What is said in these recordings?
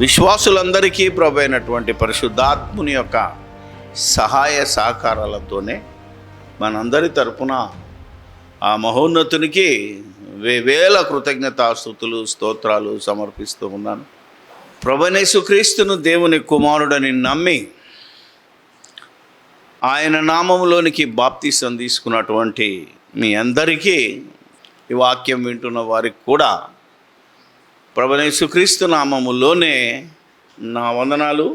విశ్వాసులందరికీ ప్రభు అయినటువంటి పరిశుద్ధాత్ముని యొక్క సహాయ సహకారాలతోనే మనందరి తరపున ఆ మహోన్నతునికి వేల కృతజ్ఞతాస్తుతులు స్తోత్రాలు సమర్పిస్తూ ఉన్నాను. ప్రభువైన యేసుక్రీస్తును దేవుని కుమారుడని నమ్మి ఆయన నామములోనికి బాప్తిసం తీసుకున్నటువంటి మీ అందరికీ ఈ వాక్యం వింటున్న వారికి కూడా ప్రభువైన యేసుక్రీస్తు నామములోనే నా వందనాలు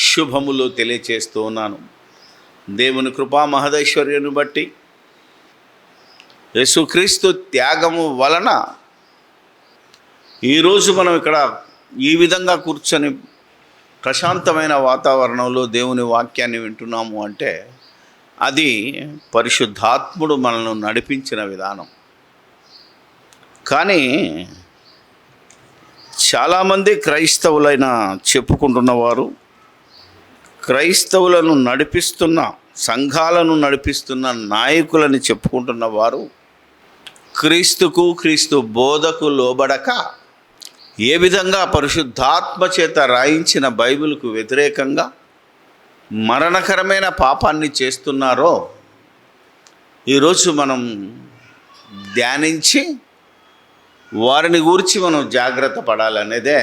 శుభములు తెలియచేస్తూ ఉన్నాను. దేవుని కృపా మహదైశ్వర్యాన్ని బట్టి యేసుక్రీస్తు త్యాగము వలన ఈరోజు మనం ఇక్కడ ఈ విధంగా కూర్చొని ప్రశాంతమైన వాతావరణంలో దేవుని వాక్యాన్ని వింటున్నాము అంటే అది పరిశుద్ధాత్ముడు మనల్ని నడిపించిన విధానం. కానీ చాలామంది క్రైస్తవులైన చెప్పుకుంటున్నవారు, క్రైస్తవులను నడిపిస్తున్న సంఘాలను నడిపిస్తున్న నాయకులని చెప్పుకుంటున్న వారు క్రీస్తుకు క్రీస్తు బోధకు లోబడక ఏ విధంగా పరిశుద్ధాత్మ చేత రాయించిన బైబిల్కు వ్యతిరేకంగా మరణకరమైన పాపాన్ని చేస్తున్నారో ఈరోజు మనం ధ్యానించి వారిని గురించి మనం జాగ్రత్త పడాలనేదే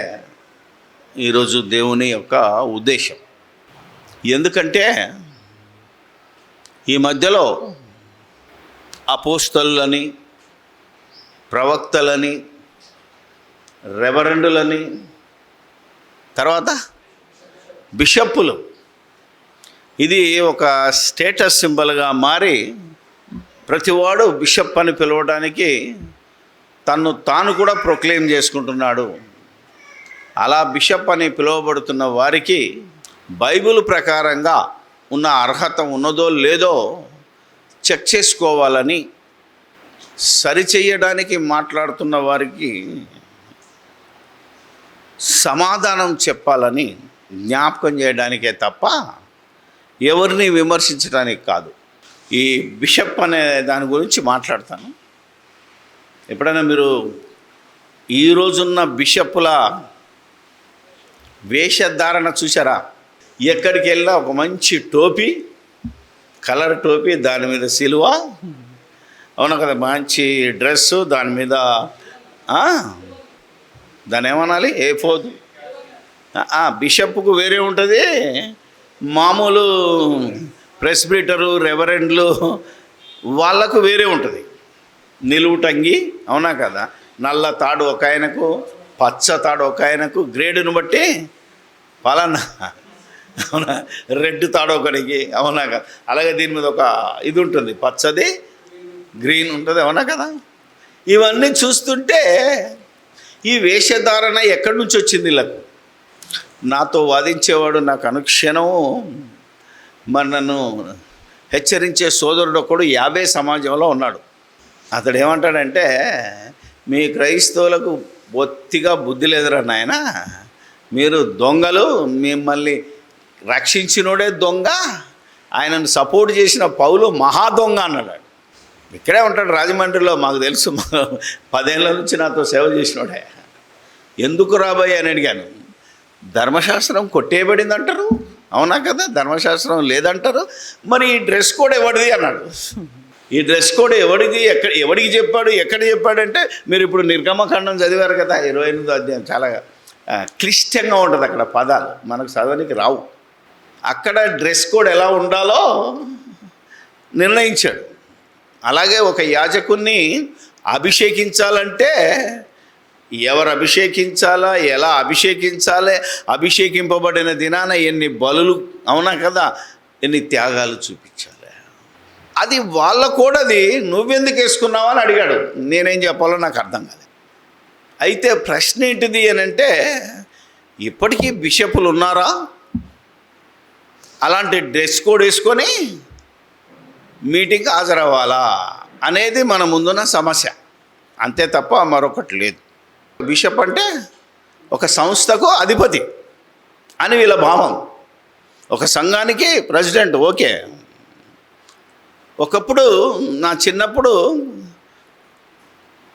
ఈరోజు దేవుని యొక్క ఉద్దేశం. ఎందుకంటే ఈ మధ్యలో అపోస్తలులని, ప్రవక్తలని, రెవరెండులని, తర్వాత బిషప్పులు, ఇది ఒక స్టేటస్ సింబల్గా మారి ప్రతివాడు బిషప్ అని పిలవడానికి తను తాను కూడా ప్రొక్లెయిమ్ చేసుకుంటున్నాడు. అలా బిషప్ అని పిలువబడుతున్న వారికి బైబిల్ ప్రకారంగా ఉన్న అర్హత ఉన్నదో లేదో చెక్ చేసుకోవాలని, సరిచేయడానికి మాట్లాడుతున్న వారికి సమాధానం చెప్పాలని జ్ఞాపకం చేయడానికే తప్ప ఎవరిని విమర్శించడానికి కాదు. ఈ బిషప్ అనే దాని గురించి మాట్లాడతాను. ఎప్పుడైనా మీరు ఈ రోజున్న బిషప్పుల వేషధారణ చూసారా? ఎక్కడికి వెళ్ళినా ఒక మంచి టోపీ, కలర్ టోపీ, దాని మీద సిలువ, అవునా కదా, మంచి డ్రెస్సు, దాని మీద దాని ఏమనాలి, ఏ ఫోదు. బిషప్కు వేరే ఉంటుంది, మామూలు ప్రెస్బిటరు రెవరెండ్లు వాళ్ళకు వేరే ఉంటుంది. నిలువు టంగి, అవునా కదా, నల్ల తాడు ఒక ఆయనకు, పచ్చ తాడు ఒక ఆయనకు, గ్రేడును బట్టి పలానా, అవునా, రెడ్ తాడు ఒకడికి, అవునా కదా. అలాగే దీని మీద ఒక ఇది ఉంటుంది, పచ్చది గ్రీన్ ఉంటుంది, అవునా కదా. ఇవన్నీ చూస్తుంటే ఈ వేషధారణ ఎక్కడి నుంచి వచ్చింది వీళ్ళకు? నాతో వాదించేవాడు నాకు అనుక్షణం మరి నన్ను హెచ్చరించే సోదరుడు ఒకడు 50 సమాజంలో ఉన్నాడు. అతడు ఏమంటాడంటే, మీ క్రైస్తవులకు బొత్తిగా బుద్ధి లేదురా నాయన, మీరు దొంగలు, మిమ్మల్ని రక్షించినోడే దొంగ, ఆయనను సపోర్ట్ చేసిన పౌలు మహా దొంగ అన్నాడు. ఇక్కడే ఉంటాడు రాజమండ్రిలో, మాకు తెలుసు, 10 ఏళ్ళ నుంచి నాతో సేవ చేసినోడే. ఎందుకు రాబోయే అని అడిగాను. ధర్మశాస్త్రం కొట్టేయబడింది అంటారు, అవునా కదా, ధర్మశాస్త్రం లేదంటారు, మరి ఈ డ్రెస్ కోడ్ ఎవడిది అన్నాడు. ఈ డ్రెస్ కోడ్ ఎవడిది, ఎవడికి చెప్పాడు, ఎక్కడ చెప్పాడంటే, మీరు ఇప్పుడు నిర్గమకాండం చదివారు కదా, 28వ అధ్యాయం, చాలా క్లిష్టంగా ఉంటుంది అక్కడ పదాలు, మనకు చదవనికి రావు. అక్కడ డ్రెస్ కోడ్ ఎలా ఉండాలో నిర్ణయించాడు. అలాగే ఒక యాజకుణ్ణి అభిషేకించాలంటే ఎవరు అభిషేకించాలా, ఎలా అభిషేకించాలి, అభిషేకింపబడిన దినాన ఎన్ని బలులు, అవునా కదా, ఎన్ని త్యాగాలు చూపించాలి. అది వాళ్ళ కూడా, అది నువ్వెందుకు వేసుకున్నావు అని అడిగాడు. నేనేం చెప్పాలో నాకు అర్థం కాలేదు. అయితే ప్రశ్న ఏంటిది అని అంటే, ఇప్పటికీ బిషపులు ఉన్నారా అలాంటి డ్రెస్ కోడ్ వేసుకొని మీటింగ్కి హాజరవ్వాలా అనేది మన ముందున్న సమస్య, అంతే తప్ప మరొకటి లేదు. బిషప్ అంటే ఒక సంస్థకు అధిపతి అని వీళ్ళ భావం, ఒక సంఘానికి ప్రెసిడెంట్. ఓకే, ఒకప్పుడు నా చిన్నప్పుడు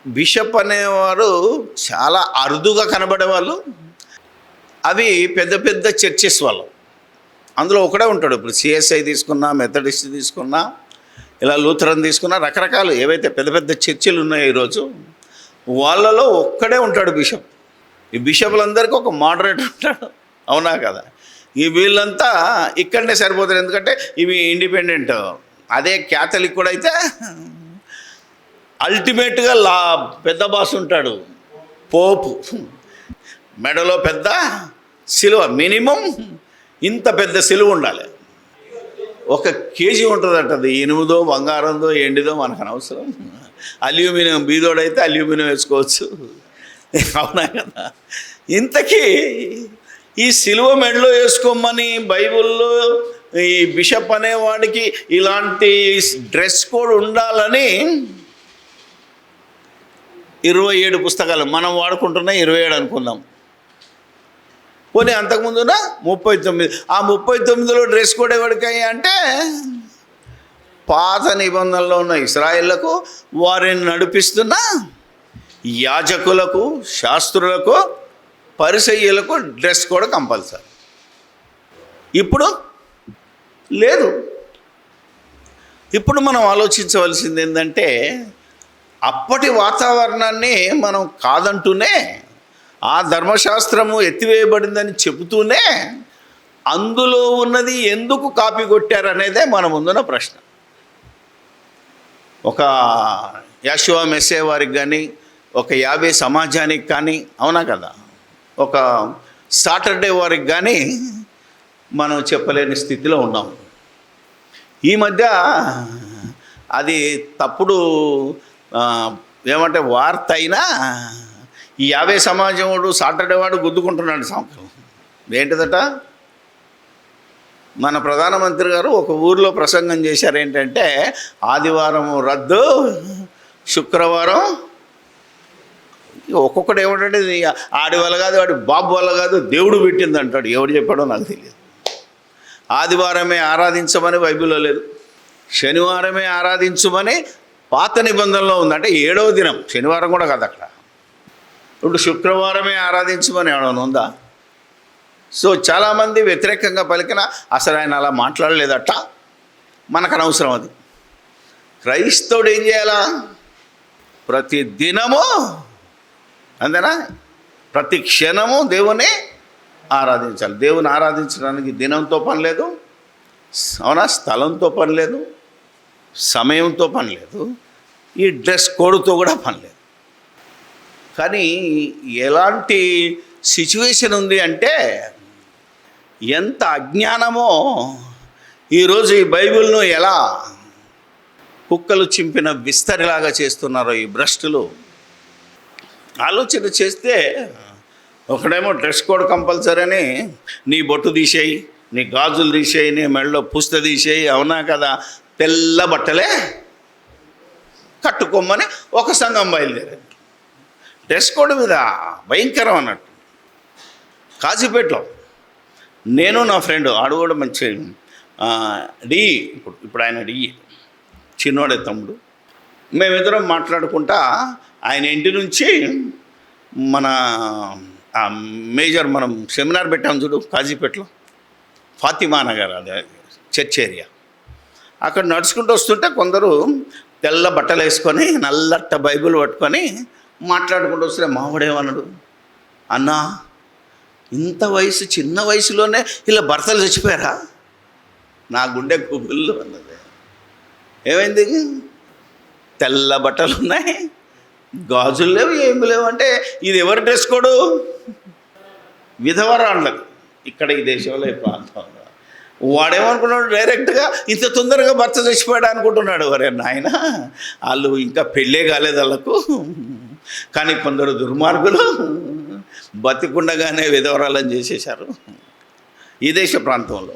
బిషప్ అనేవారు చాలా అరుదుగా కనబడేవాళ్ళు. అవి పెద్ద పెద్ద చర్చెస్ వాళ్ళు, అందులో ఒకడే ఉంటాడు. ఇప్పుడు సిఎస్ఐ తీసుకున్నా, మెథడిస్ట్ తీసుకున్నా, ఇలా లూథరన్ తీసుకున్నా, రకరకాలు ఏవైతే పెద్ద పెద్ద చర్చిలు ఉన్నాయో ఈరోజు, వాళ్ళలో ఒక్కడే ఉంటాడు బిషప్. ఈ బిషప్లందరికీ ఒక మోడరేటర్ ఉంటాడు, అవునా కదా? ఈ వీళ్ళంతా ఇక్కడనే సరిపోతారు, ఎందుకంటే ఇవి ఇండిపెండెంట్. అదే క్యాథలిక్ కూడా అయితే అల్టిమేట్గా పెద్ద బాస్ ఉంటాడు, పోపు. మెడలో పెద్ద సిలువ, మినిమం ఇంత పెద్ద సిలువ ఉండాలి. 1 కేజీ ఉంటుందట. అది ఇనుముదో బంగారందో ఎండిదో మనకు అనవసరం. అల్యూమినియం, బీదోడైతే అల్యూమినియం వేసుకోవచ్చు, అవునా కదా? ఇంతకీ ఈ సిలువ మెడలో వేసుకోమని బైబిల్లో ఈ బిషప్ అనేవాడికి ఇలాంటి డ్రెస్ కోడ్ ఉండాలని 27 పుస్తకాలు, మనం వాడుకుంటున్న 27 అనుకుందాం. పోనీ అంతకుముందున 39. ఆ 39లో డ్రెస్ కోడ్ ఎవరికాయి అంటే పాత నిబంధనలో ఉన్న ఇశ్రాయేళ్లకు, వారిని నడిపిస్తున్న యాజకులకు, శాస్త్రులకు, పరిసయ్యులకు డ్రెస్ కోడ్ కంపల్సరీ. ఇప్పుడు లేదు. ఇప్పుడు మనం ఆలోచించవలసింది ఏంటంటే, అప్పటి వాతావరణాన్ని మనం కాదంటూనే, ఆ ధర్మశాస్త్రము ఎత్తివేయబడిందని చెబుతూనే, అందులో ఉన్నది ఎందుకు కాపీ కొట్టారనేదే మన ముందున్న ప్రశ్న. ఒక యెషూవా మెస్సే వారికి కానీ, ఒక యావే సమాజానికి కానీ, అవునా కదా, ఒక సాటర్డే వారికి కానీ మనం చెప్పలేని స్థితిలో ఉన్నాం. ఈ మధ్య అది తప్పుడు ఏమంటే వార్త అయినా, ఈ యావే సమాజం వాడు సాటర్డే వాడు గుద్దుకుంటున్నాడు సంవత్సరం. ఏంటిదట, మన ప్రధానమంత్రి గారు ఒక ఊరిలో ప్రసంగం చేశారు. ఏంటంటే, ఆదివారం రద్దు, శుక్రవారం. ఒక్కొక్కటి ఏమంటే, ఆడి వల్ల కాదు, వాడి బాబు వల్ల కాదు, దేవుడు పెట్టింది అంటాడు. ఎవడు చెప్పాడో నాకు తెలియదు. ఆదివారమే ఆరాధించమని బైబిల్లో లేదు, శనివారమే ఆరాధించమని పాత నిబంధనలో ఉంది. అంటే 7వ దినం, శనివారం కూడా కాదు అక్కడ. ఇప్పుడు శుక్రవారమే ఆరాధించమని ఏమైనా ఉందా? సో చాలామంది వ్యతిరేకంగా పలికిన, అసలు ఆయన అలా మాట్లాడలేదట, మనకు అనవసరం అది. క్రైస్తవుడు ఏం చేయాలా? ప్రతి దినము, అంతేనా, ప్రతి క్షణము దేవుని ఆరాధించాలి. దేవుని ఆరాధించడానికి దినంతో పని లేదు, అవునా, స్థలంతో పని లేదు, సమయంతో పని లేదు, ఈ డ్రెస్ కోడ్తో కూడా పని లేదు. కానీ ఎలాంటి సిచ్యువేషన్ ఉంది అంటే, ఎంత అజ్ఞానమో ఈరోజు ఈ బైబిల్ను ఎలా కుక్కలు చింపిన విస్తరిలాగా చేస్తున్నారో ఈ భ్రష్టులు. ఆలోచన చేస్తే, ఒకడేమో డ్రెస్ కోడ్ కంపల్సరీ అని, నీ బొట్టు తీసేయి, నీ గాజులు తీసేయి, నీ మెడలో పుస్త తీసేయి, అవునా కదా, తెల్ల బట్టలే కట్టుకోమని ఒక సంఘం బయలుదేరింది. డ్రెస్ కోడ్ మీద భయంకరం అన్నట్టు. కాజీపేటలో నేను నా ఫ్రెండ్, ఆడు కూడా మంచి డి, ఇప్పుడు ఆయన డి, చిన్నోడే తమ్ముడు, మేమిద్దరం మాట్లాడుకుంటా ఆయన ఇంటి నుంచి మన మేజర్, మనం సెమినార్ పెట్టాం చూడు కాజీపేటలో, ఫాతిమా నగర్, అదే చర్చ్ ఏరియా, అక్కడ నడుచుకుంటూ వస్తుంటే కొందరు తెల్ల బట్టలు వేసుకొని నల్లట్ట బైబిల్ పట్టుకొని మాట్లాడుకుంటూ వస్తే మావాడేమన్నాడు, అన్నా ఇంత వయసు, చిన్న వయసులోనే ఇలా భర్తలు చచ్చిపోయారా? నా గుండె గుబుల్లో అన్నది. ఏమైంది? తెల్ల బట్టలు ఉన్నాయి, గాజులు లేవు, ఏమి లేవు. అంటే ఇది ఎవరి డ్రెస్ కోడు? విధవరాళ్ళకి ఇక్కడ ఈ దేశంలో, ఈ ప్రాంతంలో. వాడేమనుకున్నాడు, డైరెక్ట్గా ఇంత తొందరగా భర్త చచ్చిపోయాడు అనుకుంటున్నాడు. వరే నాయన, వాళ్ళు ఇంకా పెళ్ళే కాలేదు వాళ్ళకు. కానీ కొందరు దుర్మార్గులు బతికుండగానే విధవరాలను చేసేశారు ఈ దేశ ప్రాంతంలో.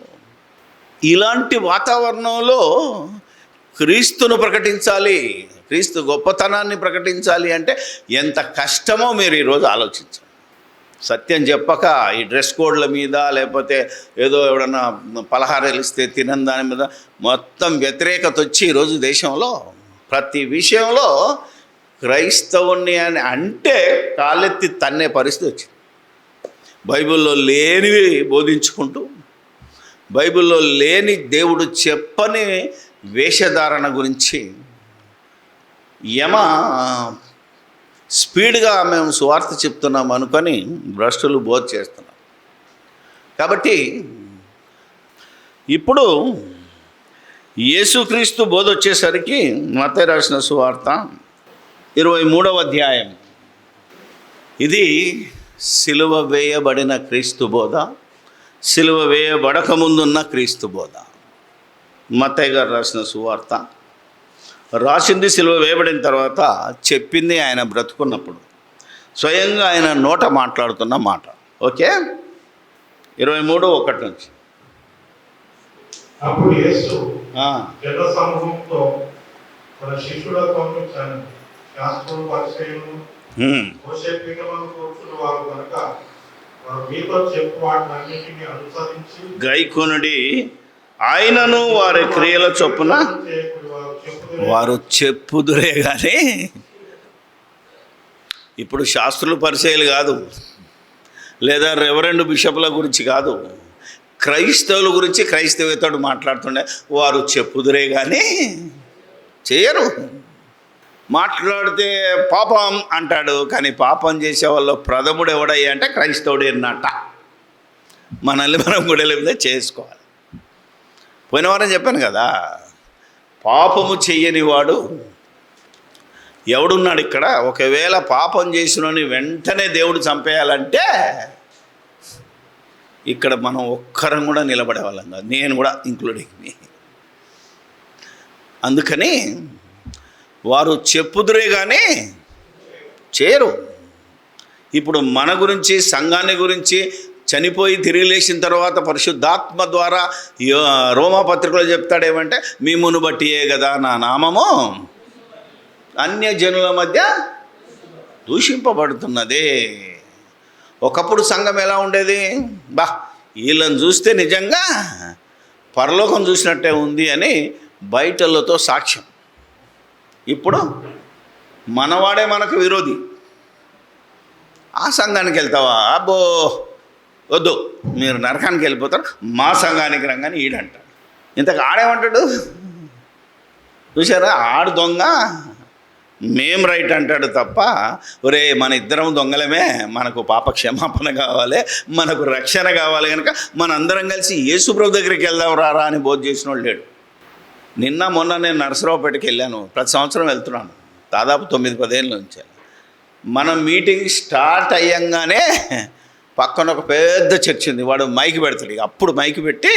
ఇలాంటి వాతావరణంలో క్రీస్తును ప్రకటించాలి, క్రీస్తు గొప్పతనాన్ని ప్రకటించాలి అంటే ఎంత కష్టమో మీరు ఈరోజు ఆలోచించాలి. సత్యం చెప్పక ఈ డ్రెస్ కోడ్ల మీద, లేకపోతే ఏదో ఎవడన్నా పలహారాలు ఇస్తే తినని దాని మీద మొత్తం వ్యతిరేకత వచ్చి ఈరోజు దేశంలో ప్రతి విషయంలో క్రైస్తవుని అని అంటే కాలెత్తి తన్నే పరిస్థితి వచ్చింది. బైబిల్లో లేనివి బోధించుకుంటూ, బైబిల్లో లేని దేవుడు చెప్పని వేషధారణ గురించి స్పీడ్గా మేము సువార్త చెప్తున్నాం అనుకొని భ్రష్టులు బోధ చేస్తున్నాం. కాబట్టి ఇప్పుడు యేసుక్రీస్తు బోధ వచ్చేసరికి మత్తయి రాసిన సువార్త 23వ అధ్యాయం. ఇది సిలువ వేయబడిన క్రీస్తు బోధ, సిలువ వేయబడక ముందున్న క్రీస్తు బోధ. మత్తయి గారు రాసిన సువార్త రాసింది సిలువ వేయబడిన తర్వాత, చెప్పింది ఆయన బ్రతుకున్నప్పుడు, స్వయంగా ఆయన నోట మాట్లాడుతున్న మాట. ఓకే, 23:1 నుంచి. అప్పుడు యేసు జన సమూహంతో తన శిష్యులతో శాస్త్రులు పరిచయము మోషే పీఠమును కూర్చుని వారు కనుక వారు మీతో చెప్పు వాటినన్నిటిని అనుసరించి గైకొనుడి, ఆయనను వారి క్రియల చొప్పున వారు చెప్పుదురే. కానీ ఇప్పుడు శాస్త్రులు పరిచయాలు కాదు, లేదా రెవరెండ్ బిషప్ల గురించి కాదు, క్రైస్తవుల గురించి క్రైస్తవేతడు మాట్లాడుతుండే. వారు చెప్పుదురే కానీ చేయరు. మాట్లాడితే పాపం అంటాడు, కానీ పాపం చేసే వాళ్ళు ప్రథముడు ఎవడయ్యా అంటే క్రైస్తవుడు అన్నట. మనల్ని మనం గుడిల మీద చేసుకోవాలి. పోయిన వారం చెప్పాను కదా, పాపము చెయ్యని వాడు ఎవడున్నాడు ఇక్కడ? ఒకవేళ పాపం చేసినోని వెంటనే దేవుడు చంపేయాలంటే ఇక్కడ మనం ఒక్కరం కూడా నిలబడే వాళ్ళం కాదు, నేను కూడా ఇంక్లూడింగ్ మీ. అందుకని వారు చెప్పుదురే కానీ చేయరు. ఇప్పుడు మన గురించి, సంఘాన్ని గురించి, చనిపోయి తిరిగి లేచిన తర్వాత పరిశుద్ధాత్మ ద్వారా రోమాపత్రికలో చెప్తాడేమంటే, మిమ్మును బట్టియే కదా నా నామము అన్యజనుల మధ్య దూషింపబడుతున్నదే. ఒకప్పుడు సంఘం ఎలా ఉండేది? వీళ్ళని చూస్తే నిజంగా పరలోకం చూసినట్టే ఉంది అని బయటలతో సాక్ష్యం. ఇప్పుడు మనవాడే మనకు విరోధి. ఆ సంఘానికి వెళ్తావా? అబ్బో వద్దు, మీరు నరకానికి వెళ్ళిపోతారు, మా సంఘానికి రంగాని ఈడంటాడు. ఇంతకు ఆడేమంటాడు చూసారా? ఆడు దొంగ, మేం రైట్ అంటాడు తప్ప, ఒరే మన ఇద్దరం దొంగలమే, మనకు పాప క్షమాపణ కావాలి, మనకు రక్షణ కావాలి, కనుక మనందరం కలిసి యేసుప్రభు దగ్గరికి వెళ్దాం రారా అని బోధ చేసిన వాడు లేడు. మొన్న నేను నరసరావుపేటకి వెళ్ళాను. ప్రతి సంవత్సరం వెళ్తున్నాను, దాదాపు 9-10 ఏళ్ళ నుంచి. మనం మీటింగ్ స్టార్ట్ అయ్యంగానే పక్కన ఒక పెద్ద చర్చ్ ఉంది, వాడు మైక్ పెడతాడు. అప్పుడు మైక్ పెట్టి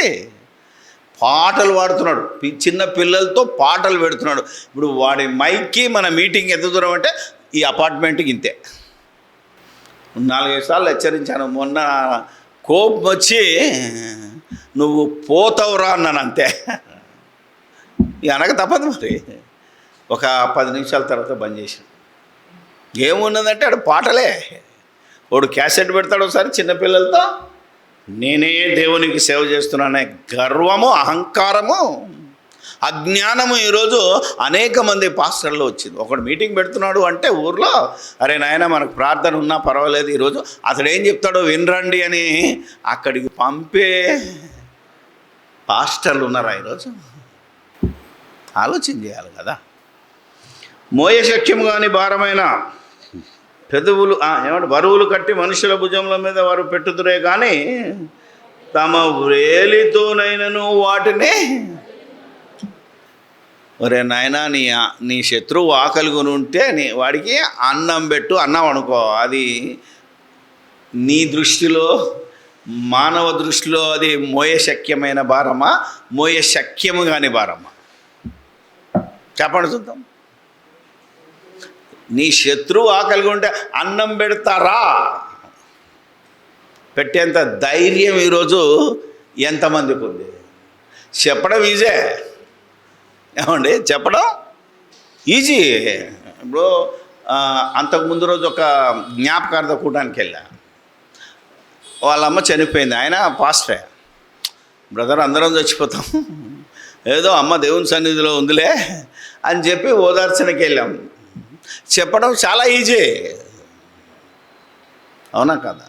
పాటలు పాడుతున్నాడు, చిన్న పిల్లలతో పాటలు పెడుతున్నాడు. ఇప్పుడు వాడి మైక్కి మన మీటింగ్ ఎంత దూరం అంటే ఈ అపార్ట్మెంట్కి ఇంతే. 4-5 సార్లు హెచ్చరించాను. మొన్న కోపం వచ్చి నువ్వు పోతావురా అన్నాను, అంతే. ఇక అనక తప్పదు మరి. ఒక 10 నిమిషాల తర్వాత బంద్ చేసాను. ఏమున్నదంటే ఆడు పాటలే. వాడు క్యాసెట్ పెడతాడు ఒకసారి చిన్నపిల్లలతో, నేనే దేవునికి సేవ చేస్తున్నానే గర్వము, అహంకారము, అజ్ఞానము ఈరోజు అనేక మంది పాస్టర్లు వచ్చింది. ఒకడు మీటింగ్ పెడుతున్నాడు అంటే ఊర్లో, అరే నాయన మనకు ప్రార్థన ఉన్నా పర్వాలేదు, ఈరోజు అతడు ఏం చెప్తాడో వినరండి అని అక్కడికి పంపే పాస్టర్లు ఉన్నారా ఈరోజు? ఆలోచన చేయాలి కదా. మోయ శక్యము కానీ భారమైన పెదవులు ఏమంటే బరువులు కట్టి మనుషుల భుజముల మీద వారు పెట్టుదురే కానీ తమ వేలితోనైనను వాటిని, ఒరే నాయనా నీ శత్రువు ఆకలి కొని ఉంటే వాడికి అన్నం పెట్టు అన్నాం అనుకో, అది నీ దృష్టిలో, మానవ దృష్టిలో అది మోయశక్యమైన భారమా, మోయశక్యము కాని భారమా? చెప్పండి చూద్దాం. నీ శత్రువు ఆకలిగా ఉంటే అన్నం పెడతారా? పెట్టేంత ధైర్యం ఈరోజు ఎంతమందికి ఉంది? చెప్పడం ఈజీ, ఏమండి, చెప్పడం ఈజీ. ఇప్పుడు అంతకుముందు రోజు ఒక జ్ఞాపకార్థ కూటానికి వెళ్ళా. వాళ్ళమ్మ చనిపోయింది. ఆయన పాస్టరే. బ్రదర్ అందరం చచ్చిపోతాం, ఏదో అమ్మ దేవుని సన్నిధిలో ఉందిలే అని చెప్పి ఓదార్చనకి వెళ్ళాం. చెప్పడం చాలా ఈజీ, అవునా కదా?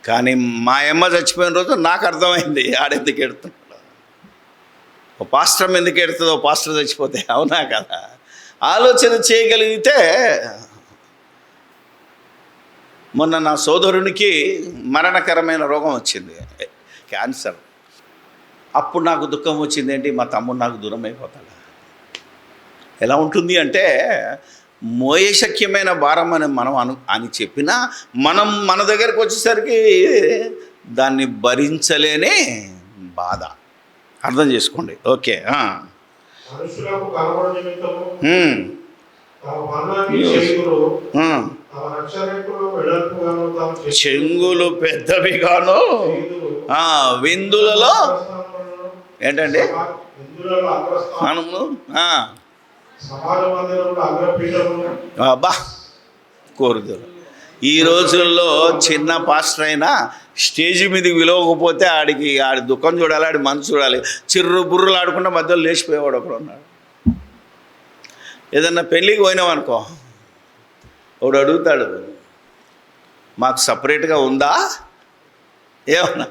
కానీ మా అమ్మ చచ్చిపోయిన రోజు నాకు అర్థమైంది ఆడెందుకు ఎడుతున్నాడు, ఓ పాస్టర్ ఎందుకు ఎడుతుందో, పాస్టర్ చచ్చిపోతే. అవునా కదా? ఆలోచన చేయగలిగితే. మొన్న నా సోదరునికి మరణకరమైన రోగం వచ్చింది, క్యాన్సర్. అప్పుడు నాకు దుఃఖం వచ్చింది, ఏంటి మా తమ్ముడు నాకు దూరం అయిపోతాడా. ఎలా ఉంటుంది అంటే, మోయశక్యమైన భారం అని మనం అని చెప్పినా మనం మన దగ్గరకు వచ్చేసరికి దాన్ని భరించలేని బాధ. అర్థం చేసుకోండి. ఓకే. మనుషులకు కనబడు నిమిత్తము తమ పనులన్నీ చేయుదురు, తమ రక్షణకులు వెడల్పుగాను తమ చెంగులు పెద్దవిగాను విందులలో ఏంటండి విందులలో అగ్రస్థానము, సమాజ మందిరంలో అగ్రపీఠములు. అబ్బా కోరుదురు. ఈ రోజుల్లో చిన్న పాస్టర్ అయినా స్టేజ్ మీదకి విలువకపోతే ఆడి దుఃఖం చూడాలి, ఆడి మనసు చూడాలి. చిర్రు బుర్రులు ఆడుకుంటే మధ్యలో లేచిపోయేవాడు ఒకడు ఉన్నాడు. ఏదన్నా పెళ్ళికి పోయినామనుకో, వాడు అడుగుతాడు, మాకు సపరేట్గా ఉందా ఏమన్నా.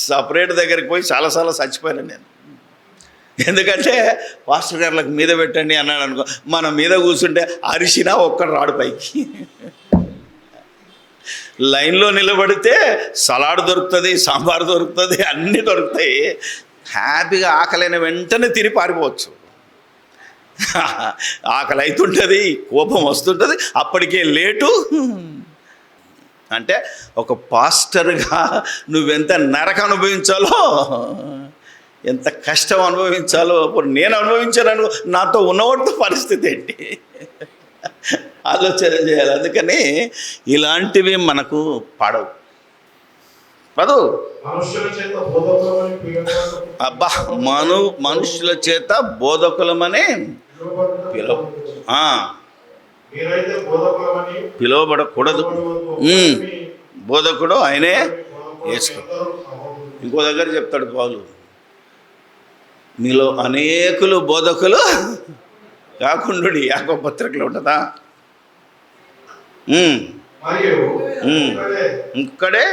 సపరేట్ దగ్గరికి పోయి చాలాసార్లు చచ్చిపోయాను నేను. ఎందుకంటే పాస్టర్ గారులకు మీద పెట్టండి అన్నాడు అనుకో, మన మీద కూర్చుంటే అరిసినా ఒక్కడు రాడు పైకి. లైన్లో నిలబడితే సలాడ్ దొరుకుతుంది, సాంబార్ దొరుకుతుంది, అన్నీ దొరుకుతాయి. హ్యాపీగా ఆకలైన వెంటనే తిని పారిపోవచ్చు. ఆకలి అవుతుంటుంది, కోపం వస్తుంటుంది, అప్పటికే లేటు. అంటే ఒక పాస్టర్గా నువ్వెంత నరక అనుభవించాలో, ఎంత కష్టం అనుభవించాలో ఇప్పుడు నేను అనుభవించాను. నాతో ఉన్నవాడితో పరిస్థితి ఏంటి ఆలోచన చేయాలి. అందుకని ఇలాంటివి మనకు పడవు. అబ్బా మనుషుల చేత బోధకులమని పిలువబడకూడదు. బోధకుడు ఆయనే వేసుకో. ఇంకో దగ్గర చెప్తాడు పౌలు, మీలో అనేకులు బోధకులు కాకుండా యాకోబు పత్రికలో ఉంటుందా. ఇక్కడే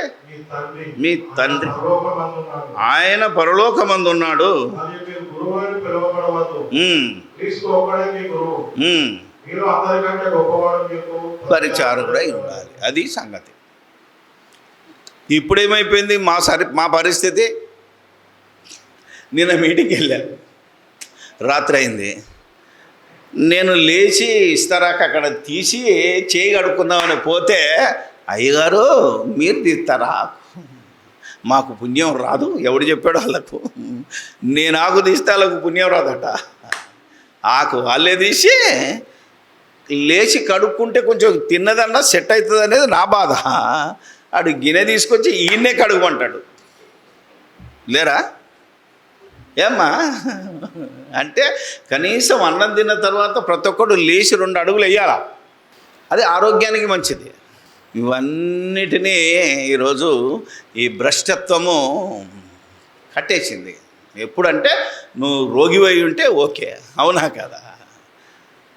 మీ తండ్రి ఆయన పరలోకమందు ఉన్నాడు. పరిచారకుడై ఉండాలి. అది సంగతి. ఇప్పుడేమైపోయింది మా పరిస్థితి. నిన్న మీటింగ్కి వెళ్ళాను, రాత్రి అయింది. నేను లేచి ఇస్తారాక అక్కడ తీసి చేయి కడుక్కుందామని పోతే, అయ్యగారు మీరు తీస్తారా, మాకు పుణ్యం రాదు. ఎవడు చెప్పాడు వాళ్ళకు? నేను ఆకు తీస్తే వాళ్ళకు పుణ్యం రాదట. ఆకు వాళ్ళే తీసి లేచి కడుక్కుంటే కొంచెం తిన్నదన్నా సెట్ అవుతుంది అనేది నా బాధ. ఆడు గిన్నె తీసుకొచ్చి ఈయన్నే కడుగుమంటాడు. లేరా ఏమ్మా అంటే, కనీసం అన్నం తిన్న తర్వాత ప్రతి ఒక్కడు లేచి 2 అడుగులు వేయాలా. అది ఆరోగ్యానికి మంచిది. ఇవన్నిటినీ ఈరోజు ఈ భ్రష్టత్వము కట్టేసింది. ఎప్పుడంటే నువ్వు రోగివై ఉంటే ఓకే, అవునా కదా.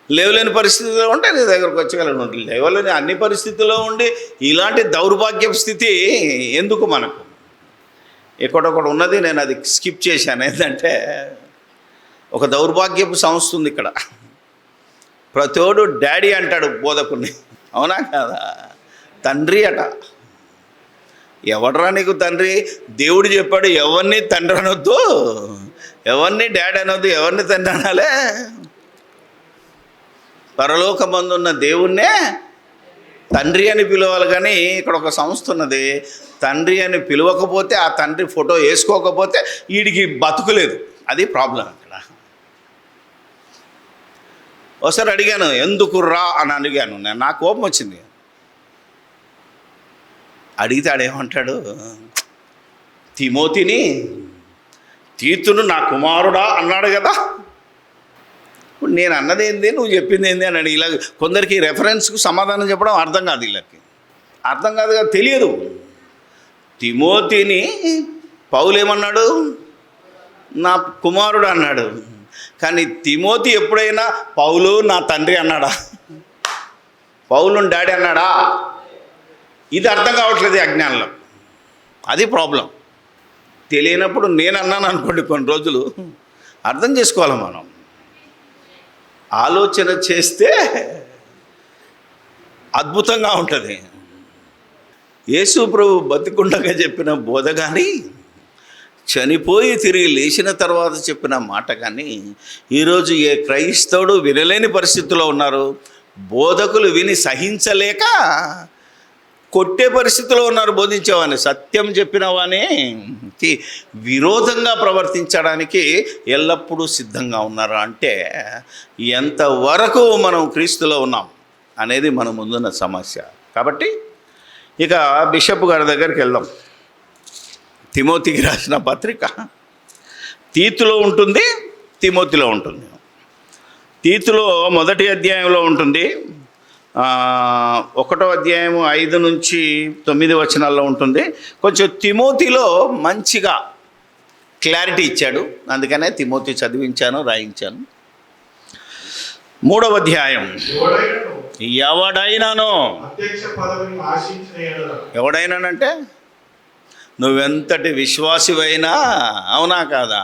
లేవలేని పరిస్థితిలో ఉంటే నీ దగ్గరకు వచ్చగలను. లేవలేని అన్ని పరిస్థితుల్లో ఉండి ఇలాంటి దౌర్భాగ్యపు స్థితి ఎందుకు మనకు? ఎక్కడొకడు ఉన్నది, నేను అది స్కిప్ చేశాను. ఏంటంటే, ఒక దౌర్భాగ్యపు సంస్థ ఉంది ఇక్కడ. ప్రతోడు డాడీ అంటాడు బోధకుని, అవునా కదా. తండ్రి అట. ఎవడరా నీకు తండ్రి? దేవుడు చెప్పాడు, ఎవరిని తండ్రి అనొద్దు, ఎవరిని డాడీ అనొద్దు, ఎవరిని తండ్రి అనాలే? పరలోకమందున్న దేవుణ్ణే తండ్రి అని పిలవాలి. కానీ ఇక్కడ ఒక సంస్థ ఉన్నది, తండ్రి అని పిలవకపోతే, ఆ తండ్రి ఫోటో వేసుకోకపోతే వీడికి బతుకులేదు. అది ప్రాబ్లం ఇక్కడ. ఒకసారి అడిగాను, ఎందుకు రా అని అడిగాను. నా కోపం వచ్చింది. అడిగితే ఆడేమంటాడు, తిమోతిని తీతును నా కుమారుడా అన్నాడు కదా. ఇప్పుడు నేను అన్నది ఏంది, నువ్వు చెప్పింది ఏంది అని అడిగి, ఇలా కొందరికి రెఫరెన్స్కు సమాధానం చెప్పడం అర్థం కాదు. వీళ్ళకి అర్థం కాదు కదా, తెలియదు. తిమోతిని పౌలు ఏమన్నాడు? నా కుమారుడు అన్నాడు. కానీ తిమోతి ఎప్పుడైనా పౌలు నా తండ్రి అన్నాడా? పౌలుని డాడీ అన్నాడా? ఇది అర్థం కావట్లేదు ఈ అజ్ఞానంలో. అది ప్రాబ్లం. తెలియనప్పుడు నేను అన్నాను అనుకోండి, కొన్ని రోజులు అర్థం చేసుకోవాలి. మనం ఆలోచన చేస్తే అద్భుతంగా ఉంటుంది. యేసు ప్రభు బతికుండగా చెప్పిన బోధ కానీ, చనిపోయి తిరిగి లేచిన తర్వాత చెప్పిన మాట కానీ ఈరోజు ఏ క్రైస్తవుడు వినలేని పరిస్థితిలో ఉన్నారు. బోధకులు విని సహించలేక కొట్టే పరిస్థితిలో ఉన్నారు. బోధించేవాని, సత్యం చెప్పిన వానికి విరోధంగా ప్రవర్తించడానికి ఎల్లప్పుడూ సిద్ధంగా ఉన్నారు. అంటే ఎంతవరకు మనం క్రీస్తులో ఉన్నాం అనేది మన ముందున్న సమస్య. కాబట్టి ఇక బిషప్ గారి దగ్గరికి వెళ్దాం. తిమోతికి రాసిన పత్రిక తీతులో ఉంటుంది, తిమోతిలో ఉంటుంది. తీతులో 1వ అధ్యాయంలో ఉంటుంది, 1వ అధ్యాయము 5 నుంచి 9 వచనాల్లో ఉంటుంది. కొంచెం తిమోతిలో మంచిగా క్లారిటీ ఇచ్చాడు, అందుకనే తిమోతి చదివించాను, రాయించాను. 3వ అధ్యాయం. ఎవడైనానో, అధ్యక్ష పదవిని ఆశించిన ఎడల, ఎవడైనానంటే నువ్వెంతటి విశ్వాసివైనా, అవునా కాదా,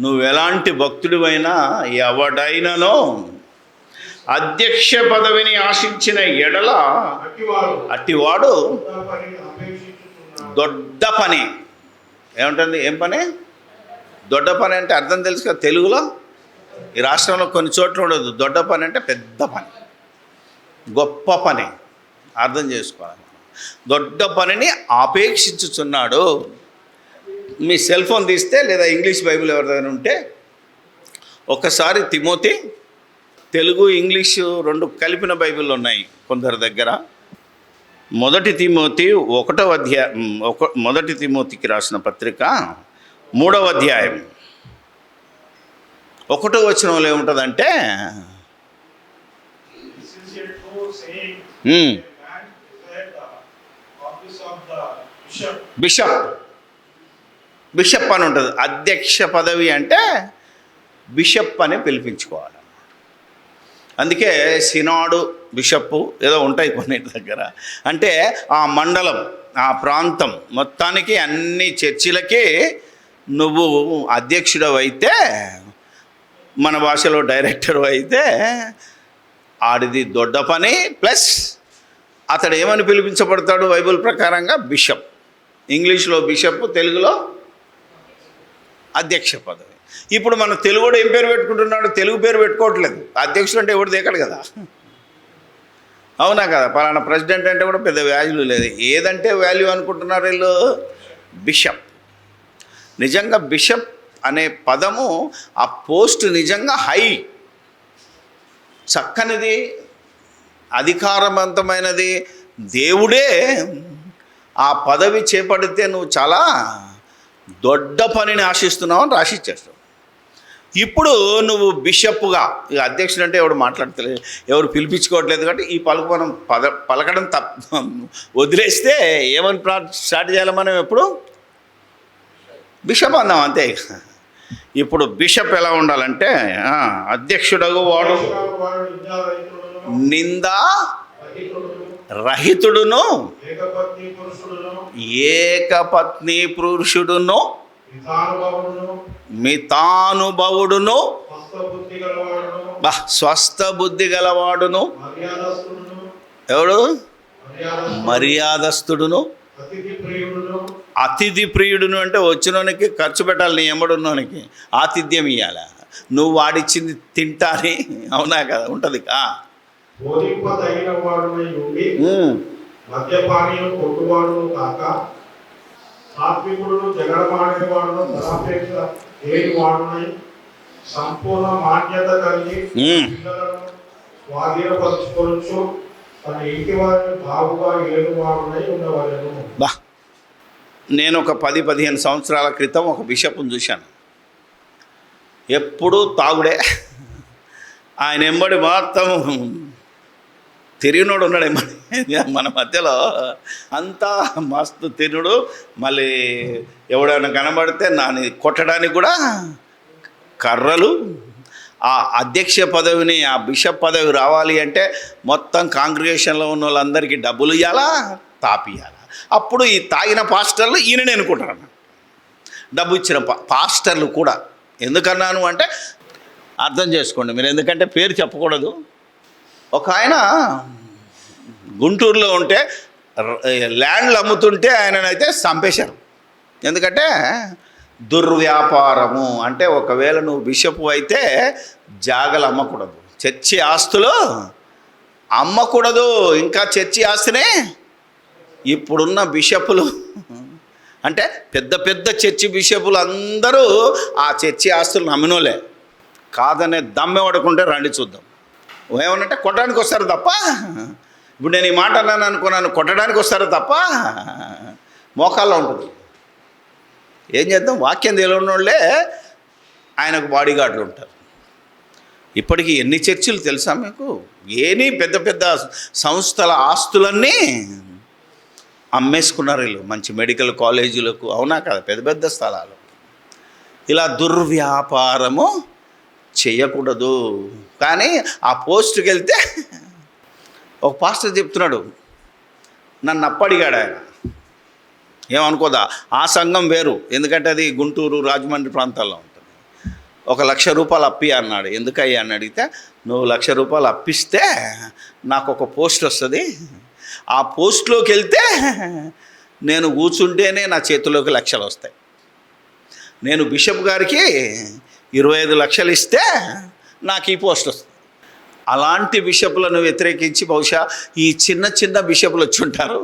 నువ్వెలాంటి భక్తుడివైనా, ఎవడైనానో అధ్యక్ష పదవిని ఆశించిన ఎడల అట్టివాడు దొడ్డ పని. ఏముంటుంది? ఏం పని? దొడ్డ పని అంటే అర్థం తెలుసు కదా తెలుగులో. ఈ రాష్ట్రంలో కొన్ని చోట్ల ఉండదు. దొడ్డ పని అంటే పెద్ద పని, గొప్ప పని. అర్థం చేసుకోవాలి. దొడ్డ పనిని ఆపేక్షించుచున్నాడు. మీ సెల్ ఫోన్ తీస్తే లేదా ఇంగ్లీష్ బైబిల్ ఎవరి దగ్గర ఉంటే ఒకసారి తిమోతి, తెలుగు ఇంగ్లీషు 2 కలిపిన బైబిల్ ఉన్నాయి కొందరి దగ్గర. 1 తిమోతి 1వ అధ్యాయం, 1 తిమోతికి రాసిన పత్రిక 3వ అధ్యాయం 1వ వచనంలో ఏముంటుందంటే, బిషప్ అని ఉంటుంది. అధ్యక్ష పదవి అంటే బిషప్ అని పిలిపించుకోవాలి. అందుకే సినాడు, బిషప్పు ఏదో ఉంటాయి కొన్ని దగ్గర. అంటే ఆ మండలం, ఆ ప్రాంతం మొత్తానికి అన్ని చర్చిలకి నువ్వు అధ్యక్షుడు అయితే, మన భాషలో డైరెక్టర్ అయితే, ఆడిది దొడ్డ పని. ప్లస్ అతడు ఏమని పిలిపించబడతాడు బైబిల్ ప్రకారంగా? బిషప్. ఇంగ్లీష్లో బిషప్, తెలుగులో అధ్యక్ష పదవి. ఇప్పుడు మన తెలుగుడు ఏం పేరు పెట్టుకుంటున్నాడు? తెలుగు పేరు పెట్టుకోవట్లేదు. అధ్యక్షుడు అంటే ఎవడు దేకడు కదా, అవునా కదా. పలానా ప్రెసిడెంట్ అంటే కూడా పెద్ద వాల్యూ లేదు. ఏదంటే వాల్యూ అనుకుంటున్నారు వీళ్ళు? బిషప్. నిజంగా బిషప్ అనే పదము, ఆ పోస్ట్ నిజంగా హై, చక్కనిది, అధికారవంతమైనది. దేవుడే ఆ పదవి చేపడితే నువ్వు చాలా దొడ్డ పనిని ఆశిస్తున్నావు అని రాసిచ్చేస్తావు. ఇప్పుడు నువ్వు బిషప్గా, ఇక అధ్యక్షుడు అంటే ఎవడు మాట్లాడతలేదు, ఎవరు పిలిపించుకోవట్లేదు. కాబట్టి ఈ పలుకు మనం పలకడం వదిలేస్తే ఏమని స్టార్ట్ చేయాలి మనం? ఎప్పుడు బిషప్ అందాం, అంతే. ఇప్పుడు బిషప్ ఎలా ఉండాలంటే, అధ్యక్షుడగు వాడు నిందా రహితుడును, ఏకపత్ని పురుషుడును, మితానుభవుడును, స్వస్థ బుద్ధి గలవాడును, ఎవడు? మర్యాదస్తుడును, అతిథి ప్రియుడును. అంటే వచ్చినోనికి ఖర్చు పెట్టాలి, నీ ఎమ్మడున్నోనికి ఆతిథ్యం ఇవ్వాలి. నువ్వు వాడిచ్చింది తింటాని, అవునా కదా, ఉంటుంది. మద్యపానీయులు కొట్టువాడును కాక సాత్వికుడును, జగడమాడేవాడును, ధనాపేక్ష లేనివాడునై సంపూర్ణ మాన్యత కలిగి పిల్లలను స్వాధీనపరచుకోవచ్చు, తన ఇంటి వారిని బాగుగా ఏలువాడునై ఉండవలెను. నేను ఒక 10-15 సంవత్సరాల క్రితం ఒక బిషప్ను చూశాను. ఎప్పుడూ తాగుడే. ఆయన ఎంబడి మొత్తం తిరిగినోడు ఉన్నాడు. మన మధ్యలో అంతా మస్తు తినుడు. మళ్ళీ ఎవడైనా కనబడితే నాని కొట్టడానికి కూడా కర్రలు. ఆ అధ్యక్ష పదవిని, ఆ బిషప్ పదవి రావాలి అంటే మొత్తం కాంగ్రిగేషన్లో ఉన్న వాళ్ళందరికీ డబ్బులు ఇవ్వాలా, తాపియాలి. అప్పుడు ఈ తాగిన పాస్టర్లు ఈయననే అనుకుంటారు, డబ్బు ఇచ్చిన పాస్టర్లు కూడా. ఎందుకన్నాను అంటే అర్థం చేసుకోండి మీరు, ఎందుకంటే పేరు చెప్పకూడదు. ఒక ఆయన గుంటూరులో ఉంటే ల్యాండ్లు అమ్ముతుంటే ఆయననైతే చంపేశారు. ఎందుకంటే దుర్వ్యాపారము అంటే, ఒకవేళ నువ్వు బిషపు అయితే జాగలు అమ్మకూడదు, చర్చి ఆస్తులు అమ్మకూడదు. ఇంకా చర్చి ఆస్తినే ఇప్పుడున్న బిషపులు అంటే పెద్ద పెద్ద చర్చి బిషపులు అందరూ ఆ చర్చి ఆస్తులు నమ్మినోలే. కాదనే దమ్మె పడుకుంటే రండి చూద్దాం. ఏమనంటే కొట్టడానికి వస్తారు తప్ప, ఇప్పుడు నేను ఈ మాట అన్నాను అనుకున్నాను, కొట్టడానికి వస్తారు తప్ప మోకాల్లో ఉంటుంది. ఏం చేద్దాం, వాక్యం తెలియని వాళ్ళే ఆయనకు బాడీ గార్డులు ఉంటారు. ఇప్పటికీ ఎన్ని చర్చిలు తెలుసా మీకు? ఏని పెద్ద పెద్ద సంస్థల ఆస్తులన్నీ అమ్మేసుకున్నారు వీళ్ళు, మంచి మెడికల్ కాలేజీలకు, అవునా కదా, పెద్ద పెద్ద స్థలాలు. ఇలా దుర్వ్యాపారము చేయకూడదు. కానీ ఆ పోస్టుకి వెళ్తే ఒక పాస్టర్ చెప్తున్నాడు, నన్ను అప్పడిగాడు ఆయన, ఏమనుకోదా, ఆ సంఘం వేరు, ఎందుకంటే అది గుంటూరు రాజమండ్రి ప్రాంతాల్లో ఉంటుంది. 1,00,000 రూపాయలు అప్పి అన్నాడు. ఎందుకయ్యా అని అడిగితే, నువ్వు 1,00,000 రూపాయలు అప్పిస్తే నాకు ఒక పోస్ట్ వస్తుంది, ఆ పోస్ట్లోకి వెళ్తే నేను కూర్చుంటేనే నా చేతిలోకి 1,00,000 వస్తాయి, నేను బిషప్ గారికి 25 లక్షలు ఇస్తే నాకు ఈ పోస్ట్ వస్తుంది. అలాంటి బిషపులను వ్యతిరేకించి బహుశా ఈ చిన్న చిన్న బిషపులు వచ్చి ఉంటారు,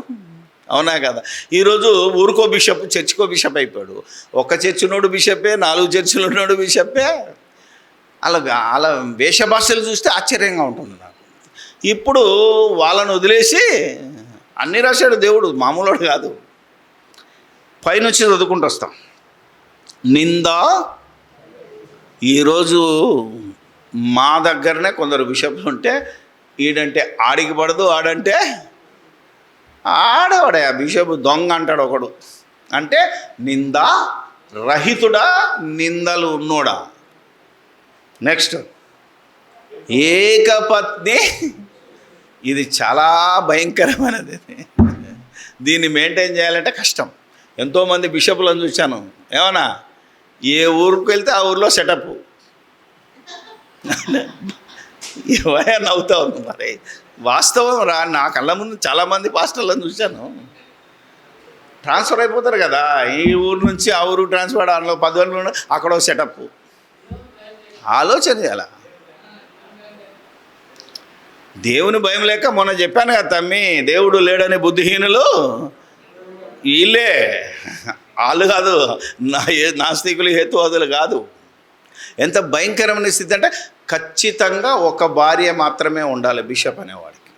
అవునా కదా. ఈరోజు ఊరికో బిషప్, చర్చికో బిషప్ అయిపోయాడు. ఒక చర్చి ఉన్నోడు బిషపే, 4 చర్చిలు ఉన్నోడు బిషపే. అలా వేషభాషలు చూస్తే ఆశ్చర్యంగా ఉంటుంది నాకు. ఇప్పుడు వాళ్ళను వదిలేసి అన్నీ రాశాడు దేవుడు, మామూలుడు కాదు. పైనుంచి చదువుకుంటూ వస్తాం. నింద, ఈరోజు మా దగ్గరనే కొందరు బిషప్లు ఉంటే, ఈడంటే ఆడికి పడదు, ఆడంటే ఆడవాడే ఆ బిషప్ దొంగ అంటాడు ఒకడు. అంటే నింద రహితుడా, నిందలు ఉన్నోడా. నెక్స్ట్ ఏకపత్ని, ఇది చాలా భయంకరమైనది. దీన్ని మెయింటైన్ చేయాలంటే కష్టం. ఎంతోమంది బిషపులను చూశాను, ఏమన్నా ఏ ఊరికి వెళ్తే ఆ ఊరిలో సెటప్. ఏవయా నవ్వుతా ఉంది, మరి వాస్తవం రా. నా కళ్ళ ముందు చాలామంది పాస్టర్లను చూశాను, ట్రాన్స్ఫర్ అయిపోతారు కదా, ఈ ఊరు నుంచి ఆ ఊరు ట్రాన్స్ఫర్, అందులో 10 రోజులు అక్కడ సెటప్. ఆలోచన చేయాల. దేవుని భయం లేక మొన్న చెప్పాను కదా తమ్మి, దేవుడు లేడని బుద్ధిహీనులు వీళ్ళే, వాళ్ళు కాదు, నాస్తికులు హేతువాదులు కాదు. ఎంత భయంకరమైన స్థితి అంటే, ఖచ్చితంగా ఒక భార్య మాత్రమే ఉండాలి బిషప్ అనేవాడికి.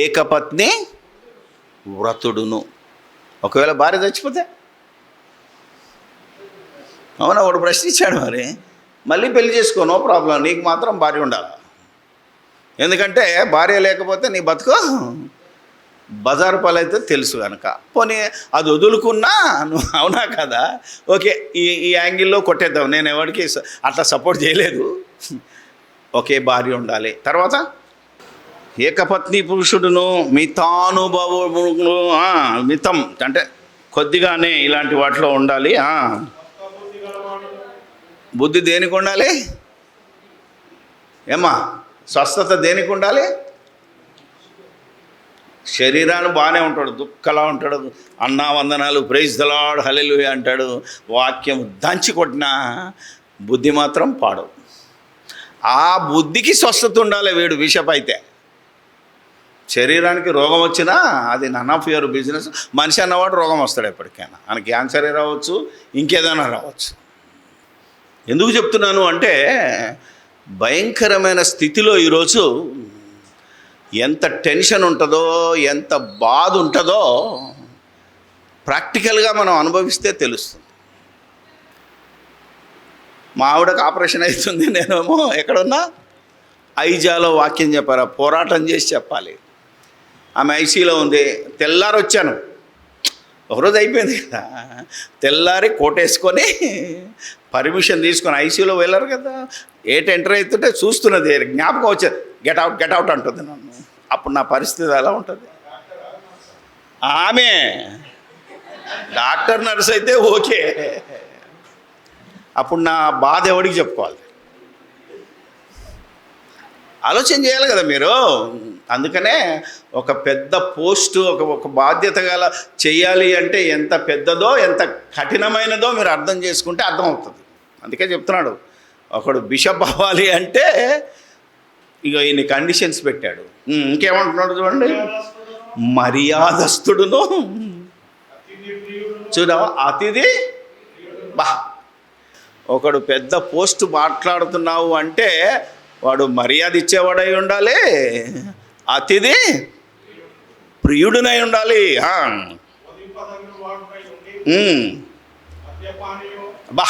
ఏకపత్ని వ్రతుడును. ఒకవేళ భార్య చచ్చిపోతే, అవునా, వాడు ప్రశ్నించాడు, మరి మళ్ళీ పెళ్లి చేసుకో, నో ప్రాబ్లం, నీకు మాత్రం భార్య ఉండాలి. ఎందుకంటే భార్య లేకపోతే నీ బతుకు బజారు పాలైతే తెలుసు కనుక. పోనీ అది వదులుకున్నా నువ్వు, అవునా కదా. ఓకే, ఈ యాంగిల్లో కొట్టేద్దాం, నేను ఎవరికి అట్లా సపోర్ట్ చేయలేదు. ఒకే భార్య ఉండాలి. తర్వాత ఏకపత్ని పురుషుడును మితానుభవమును, మితం అంటే కొద్దిగానే ఇలాంటి వాటిలో ఉండాలి. బుద్ధి దేనికి ఉండాలి ఏమ్మా? స్వస్థత దేనికి ఉండాలి? శరీరాన్ని బాగానే ఉంటాడు, దుఃఖలా ఉంటాడు, అన్నా వందనాలు, ప్రైజ్ ద లార్డ్, హల్లెలూయా అంటాడు, వాక్యం దంచి కొట్టినా బుద్ధి మాత్రం పాడు. ఆ బుద్ధికి స్వస్థత ఉండాలి. వీడు బిషప్ అయితే శరీరానికి రోగం వచ్చినా అది నన్ ఆఫ్ యువర్ బిజినెస్. మనిషి అన్నవాడు రోగం వస్తాడు ఎప్పటికైనా, మనకి క్యాన్సరే రావచ్చు, ఇంకేదైనా రావచ్చు. ఎందుకు చెప్తున్నాను అంటే, భయంకరమైన స్థితిలో ఈరోజు ఎంత టెన్షన్ ఉంటుందో, ఎంత బాధ ఉంటుందో ప్రాక్టికల్గా మనం అనుభవిస్తే తెలుస్తుంది. మా ఆవిడకు ఆపరేషన్ అవుతుంది, నేనేమో ఎక్కడున్నా ఐజాలో వాక్యం చెప్పారా, పోరాటం చేసి చెప్పాలి. ఆమె ఐసీలో ఉంది. తెల్లారి వచ్చాను, ఒకరోజు అయిపోయింది కదా, తెల్లారి కోటేసుకొని పర్మిషన్ తీసుకొని ఐసీలో వెళ్ళారు కదా, ఎంటర్ అవుతుంటే చూస్తున్నది, జ్ఞాపకం వచ్చేది, గెట్ అవుట్ అంటుంది నన్ను. అప్పుడు నా పరిస్థితి ఎలా ఉంటుంది? ఆమె డాక్టర్ నర్స్ అయితే ఓకే, అప్పుడు నా బాధ ఎవడికి చెప్పుకోవాలి? ఆలోచన చేయాలి కదా మీరు. అందుకనే ఒక పెద్ద పోస్టు ఒక బాధ్యత గల చేయాలి అంటే ఎంత పెద్దదో ఎంత కఠినమైనదో మీరు అర్థం చేసుకుంటే అర్థమవుతుంది. అందుకే చెప్తున్నాడు, ఒకడు బిషప్ అవ్వాలి అంటే ఇక ఈయన కండిషన్స్ పెట్టాడు. ఇంకేమంటున్నాడు చూడండి, మర్యాదస్తుడును చూడవా అతిథి. బా, ఒకడు పెద్ద పోస్టు మాట్లాడుతున్నావు అంటే వాడు మర్యాద ఇచ్చేవాడై ఉండాలి, అతిథి ప్రియుడినై ఉండాలి. బా,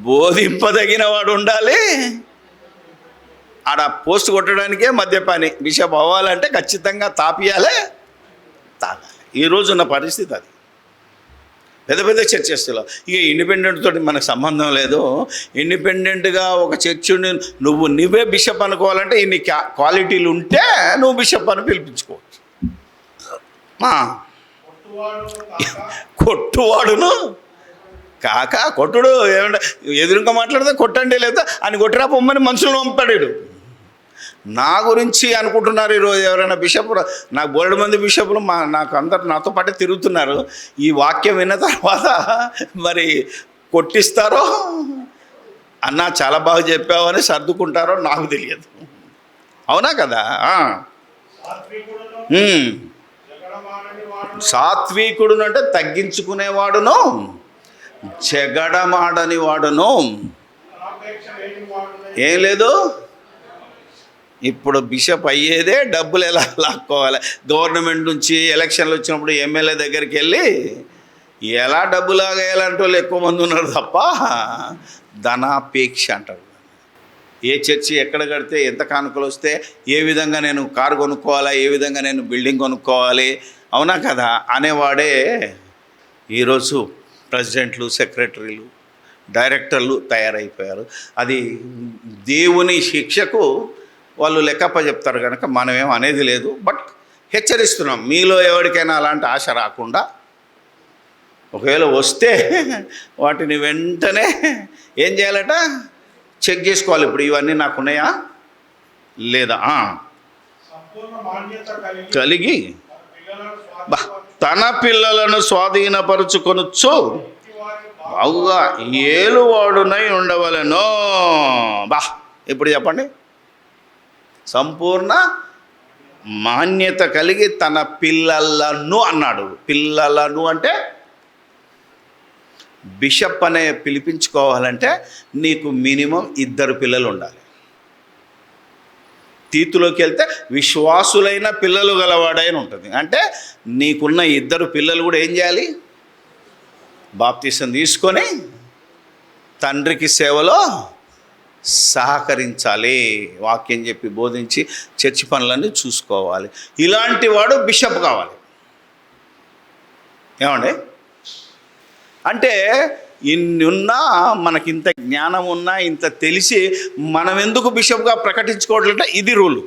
బోధింపదగిన వాడు ఉండాలి. ఆడ పోస్ట్ కొట్టడానికే మద్యపాని. బిషప్ అవ్వాలంటే ఖచ్చితంగా తాగాలి. ఈరోజున్న పరిస్థితి అది. పెద్ద పెద్ద చర్చెస్లో ఇక ఇండిపెండెంట్ తోటి మనకు సంబంధం లేదు. ఇండిపెండెంట్గా ఒక చర్చిని నువ్వే బిషప్ అనుకోవాలంటే ఇన్ని క్వాలిటీలు ఉంటే నువ్వు బిషప్ అని పిలిపించుకోవచ్చు. కొట్టువాడును కాక, కొట్టుడు ఏమంటే ఎదురుగా మాట్లాడితే కొట్టండి, లేదా అని కొట్టిరా పొమ్మని మనుషులను పంపాడు. నా గురించి అనుకుంటున్నారు ఈరోజు ఎవరైనా బిషప్. నాకు బోల్డ్ మంది బిషప్లు నాకు అందరు నాతో పాటే తిరుగుతున్నారు. ఈ వాక్యం విన్న తర్వాత మరి కొట్టిస్తారో అన్నా చాలా బాగా చెప్పావు అని సర్దుకుంటారో నాకు తెలియదు. అవునా కదా? సాత్వికుడు అంటే తగ్గించుకునేవాడును, జగడమాడని వాడును. ఏం లేదు, ఇప్పుడు బిషప్ అయ్యేదే డబ్బులు ఎలా లాక్కోవాలి. గవర్నమెంట్ నుంచి ఎలక్షన్లు వచ్చినప్పుడు ఎమ్మెల్యే దగ్గరికి వెళ్ళి ఎలా డబ్బు లాగేయాలంటే వాళ్ళు ఎక్కువ మంది ఉన్నారు తప్ప ధనాపేక్ష అంటారు. ఏ చర్చి ఎక్కడ కడితే ఎంత కానుకలు వస్తే ఏ విధంగా నేను కారు కొనుక్కోవాలా, ఏ విధంగా నేను బిల్డింగ్ కొనుక్కోవాలి, అవునా కదా అనేవాడే ఈరోజు ప్రెసిడెంట్లు, సెక్రటరీలు, డైరెక్టర్లు తయారైపోయారు. అది దేవుని శిక్షకు వాళ్ళు లెక్కప్ప చెప్తారు కనుక మనమేం అనేది లేదు. బట్ హెచ్చరిస్తున్నాం, మీలో ఎవరికైనా అలాంటి ఆశ రాకుండా ఒకవేళ వస్తే వాటిని వెంటనే ఏం చేయాలట, చెక్ చేసుకోవాలి. ఇప్పుడు ఇవన్నీ నాకున్నాయా లేదా కలిగి తన పిల్లలను స్వాధీనపరుచుకొనొచ్చు బాగుగా ఏలువాడునై ఉండవలెను. బా, ఇప్పుడు చెప్పండి, సంపూర్ణ మాన్యత కలిగి తన పిల్లలను అన్నాడు. పిల్లలను అంటే బిషప్ అనే పిలిపించుకోవాలంటే నీకు మినిమం 2 పిల్లలు ఉండాలి. తీతులోకి వెళ్తే విశ్వాసులైన పిల్లలు గలవాడైన ఉంటుంది. అంటే నీకున్న 2 పిల్లలు కూడా ఏం చేయాలి, బాప్తీసం తీసుకొని తండ్రికి సేవలో సహకరించాలి. వాక్యం చెప్పి బోధించి చర్చి పనులన్నీ చూసుకోవాలి. ఇలాంటి వాడు బిషప్ కావాలి. ఏమండి, అంటే ఇన్నున్నా మనకింత జ్ఞానం ఉన్నా ఇంత తెలిసి మనం ఎందుకు బిషప్గా ప్రకటించుకోవట్లంటే ఇది రూలు.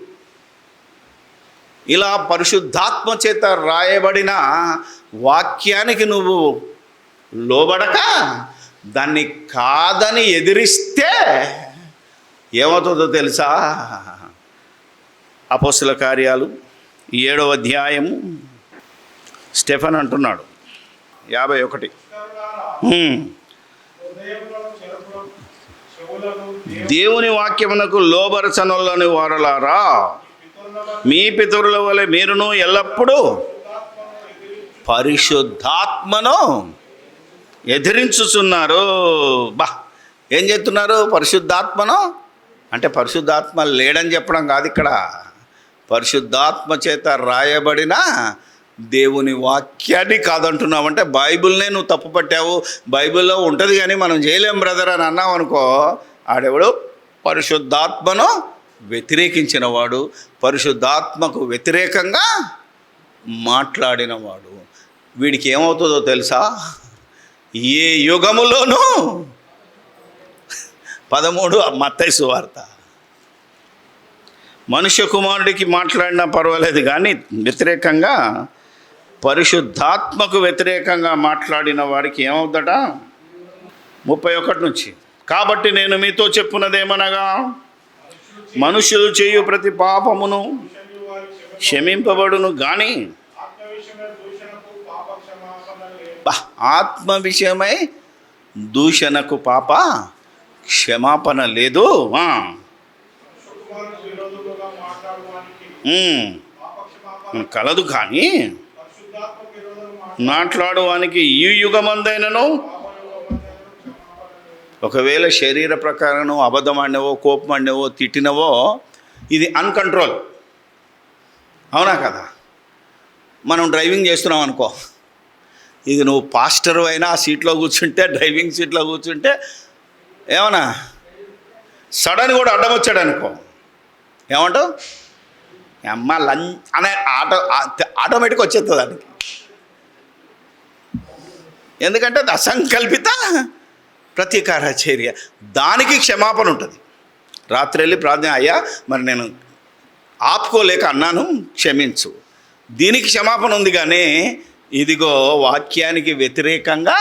ఇలా పరిశుద్ధాత్మ చేత రాయబడిన వాక్యానికి నువ్వు లోబడక దాన్ని కాదని ఎదిరిస్తే ఏమవుతుందో తెలుసా? అపోస్తుల కార్యాలు 7వ అధ్యాయము స్టెఫెన్ అంటున్నాడు 51, దేవుని వాక్యమునకు లోబరచనులని వారలారా, మీ పితరుల వలె మీరును ఎల్లప్పుడూ పరిశుద్ధాత్మను ఎదిరించుచున్నారు. బా, ఏం చెప్తున్నారు? పరిశుద్ధాత్మను అంటే పరిశుద్ధాత్మ లేడని చెప్పడం కాదు ఇక్కడ. పరిశుద్ధాత్మ చేత రాయబడిన దేవుని వాక్యాన్ని కాదంటున్నావంటే బైబిల్నే నువ్వు తప్పు పట్టావు, బైబిల్లో ఉంటుంది కానీ మనం చేయలేం బ్రదర్ అని అన్నావు అనుకో, ఆడెవడు పరిశుద్ధాత్మను వ్యతిరేకించినవాడు, పరిశుద్ధాత్మకు వ్యతిరేకంగా మాట్లాడినవాడు. వీడికి ఏమవుతుందో తెలుసా? ఏ యుగములోనూ 13 మత్తయి సువార్త, మనుష్య కుమారుడికి మాట్లాడినా పర్వాలేదు కానీ వ్యతిరేకంగా పరిశుద్ధాత్మకు వ్యతిరేకంగా మాట్లాడిన వారికి ఏమవుద్దట? 31 నుంచి. కాబట్టి నేను మీతో చెప్పున్నదేమనగా, మనుషులు చేయు ప్రతి పాపమును క్షమింపబడును గాని ఆత్మ విషయమై దూషణకు పాప క్షమాపణ లేదు. కలదు కానీ మాట్లాడువానికి ఈ యుగమందైనను ఒకవేళ శరీర ప్రకారం అబద్ధం ఆడినవో, కోపం ఆడినవో, తిట్టినవో, ఇది అన్కంట్రోల్. అవునా కదా? మనం డ్రైవింగ్ చేస్తున్నాం అనుకో, ఇది నువ్వు పాస్టర్ అయినా ఆ సీట్లో కూర్చుంటే, డ్రైవింగ్ సీట్లో కూర్చుంటే ఏమన్నా సడన్ కూడా అడ్డం వచ్చాడు అనుకో, ఏమంటావు? అమ్మ లంచ్ అనే ఆటోమేటిక్ వచ్చేస్తుంది దానికి. ఎందుకంటే అది అసంకల్పిత ప్రతీకార చర్య. దానికి క్షమాపణ ఉంటుంది. రాత్రి వెళ్ళి ప్రార్థన, అయ్యా మరి నేను ఆపుకోలేక అన్నాను, క్షమించు. దీనికి క్షమాపణ ఉంది. కానీ ఇదిగో వాక్యానికి వ్యతిరేకంగా,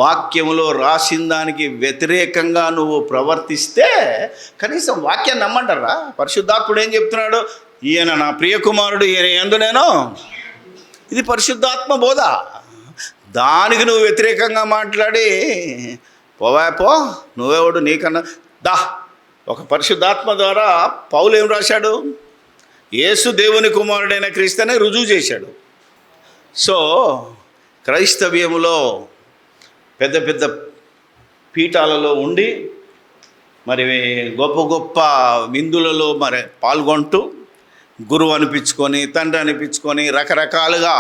వాక్యంలో రాసిన దానికి వ్యతిరేకంగా నువ్వు ప్రవర్తిస్తే కనీసం వాక్యాన్ని నమ్మంటారా? పరిశుద్ధాత్ముడు ఏం చెప్తున్నాడు? ఈయన నా ప్రియకుమారుడు, ఈయన యందు నేను. ఇది పరిశుద్ధాత్మ బోధ. దానికి నువ్వు వ్యతిరేకంగా మాట్లాడి పో, నువ్వెవడు నీకన్నా దా. ఒక పరిశుద్ధాత్మ ద్వారా పౌలు ఏం రాశాడు? యేసు దేవుని కుమారుడైన క్రీస్తునే రుజువు చేశాడు. సో క్రైస్తవ్యంలో పెద్ద పెద్ద పీఠాలలో ఉండి మరి గొప్ప గొప్ప విందులలో మరి పాల్గొంటూ గురువు అనిపించుకొని, తండ్రి అనిపించుకొని, రకరకాలుగా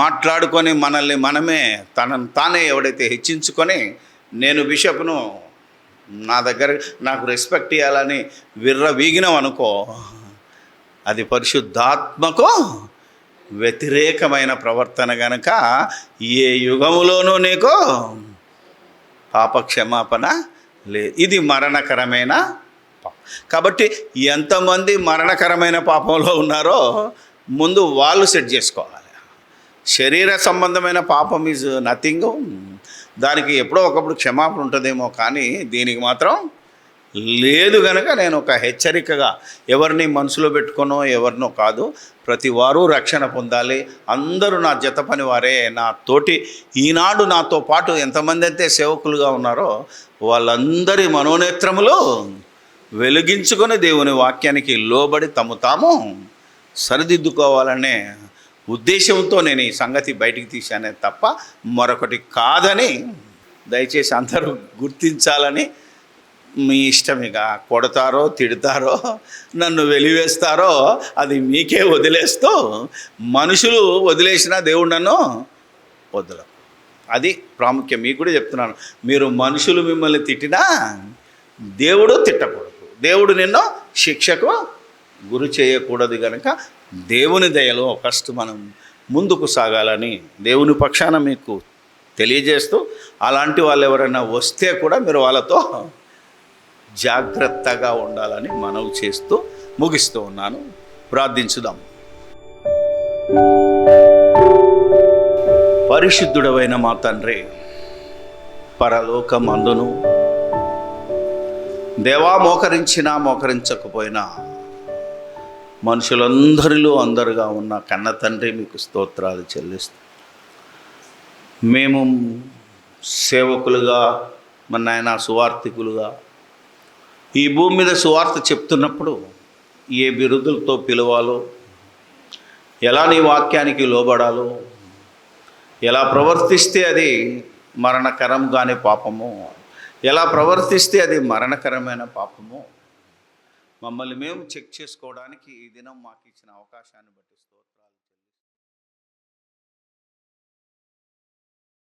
మాట్లాడుకొని మనల్ని మనమే తనను తానే ఎవడైతే హెచ్చించుకొని, నేను బిషప్ను, నా దగ్గర నాకు రెస్పెక్ట్ ఇవ్వాలని వీగినాం అనుకో, అది పరిశుద్ధాత్మకు వ్యతిరేకమైన ప్రవర్తన గనక ఏ యుగములోనూ నీకు పాప క్షమాపణ లేదు. ఇది మరణకరమైన పాపం. కాబట్టి ఎంతమంది మరణకరమైన పాపంలో ఉన్నారో ముందు వాళ్ళు సెట్ చేసుకోవాలి. శరీర సంబంధమైన పాపం ఈజ్ నథింగ్. దానికి ఎప్పుడో ఒకప్పుడు క్షమాపణ ఉంటుందేమో, కానీ దీనికి మాత్రం లేదు. కనుక నేను ఒక హెచ్చరికగా, ఎవరిని మనసులో పెట్టుకునో ఎవరినో కాదు, ప్రతి వారు రక్షణ పొందాలి. అందరూ నా జత పని వారే, నా తోటి ఈనాడు నాతో పాటు ఎంతమంది అయితే సేవకులుగా ఉన్నారో వాళ్ళందరి మనోనేత్రములు వెలిగించుకొని దేవుని వాక్యానికి లోబడి తాము సరిదిద్దుకోవాలనే ఉద్దేశంతో నేను ఈ సంగతి బయటికి తీశానే తప్ప మరొకటి కాదని దయచేసి అందరూ గుర్తించాలని. మీ ఇష్టం, ఇక కొడతారో తిడతారో నన్ను వెలివేస్తారో అది మీకే వదిలేస్తూ, మనుషులు వదిలేసినా దేవుడు నన్ను వదల. అది ప్రాముఖ్యం. మీకు కూడా చెప్తున్నాను, మీరు మనుషులు మిమ్మల్ని తిట్టినా దేవుడు తిట్టకూడదు. దేవుడు నిన్ను శిక్షకు గురి చేయకూడదు. కనుక దేవుని దయలో ఫస్ట్ మనం ముందుకు సాగాలని దేవుని పక్షాన మీకు తెలియజేస్తూ, అలాంటి వాళ్ళు ఎవరైనా వస్తే కూడా మీరు వాళ్ళతో జాగ్రత్తగా ఉండాలని మనవి చేస్తూ ముగిస్తూ ఉన్నాను. ప్రార్థించుదాం. పరిశుద్ధుడవైన మా తండ్రి, పరలోకమందును దేవా, మోకరించినా మోకరించకపోయినా మనుషులందరిలో అందరుగా ఉన్న కన్న తండ్రి, మీకు స్తోత్రాలు చెల్లిస్తూ, మేము సేవకులుగా, మన నాయన సువార్థికులుగా ఈ భూమి మీద సువార్త చెప్తున్నప్పుడు ఏ బిరుదులతో పిలవాలో, ఎలా నీ వాక్యానికి లోబడాలో, ఎలా ప్రవర్తిస్తే అది మరణకరం కాని పాపము, ఎలా ప్రవర్తిస్తే అది మరణకరమైన పాపము, మమ్మల్ని మేము చెక్ చేసుకోవడానికి ఈ దినం మాకు ఇచ్చిన అవకాశాన్ని బట్టి